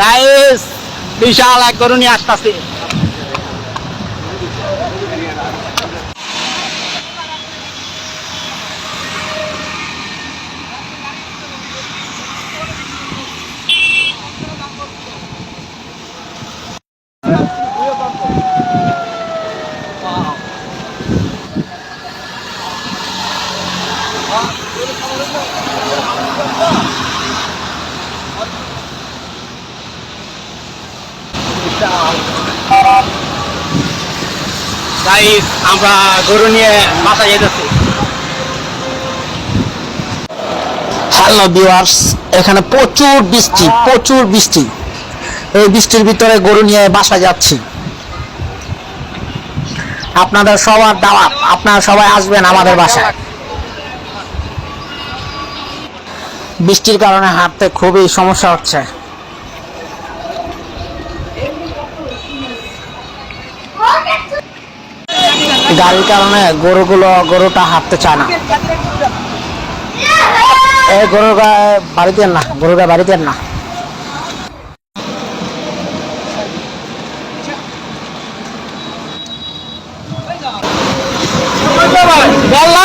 Guys বিশাল এক গরু নিয়ে আসতেছে। গাইস আমরা গরু নিয়ে বাসায় যেতেছি। হ্যালো ভিউয়ার্স, এখানে প্রচুর বৃষ্টি। এই বৃষ্টির ভিতরে গরু নিয়ে বাসায় যাচ্ছি। আপনাদের সবার দাওয়াত, আপনারা সবাই আসবেন আমাদের বাসায়। বৃষ্টির কারণে হাঁটতে খুবই সমস্যা হচ্ছে। গাড়ির কারণে গরুটা হাঁটতে চায় না। এই গরুটা বাড়িতে না। বল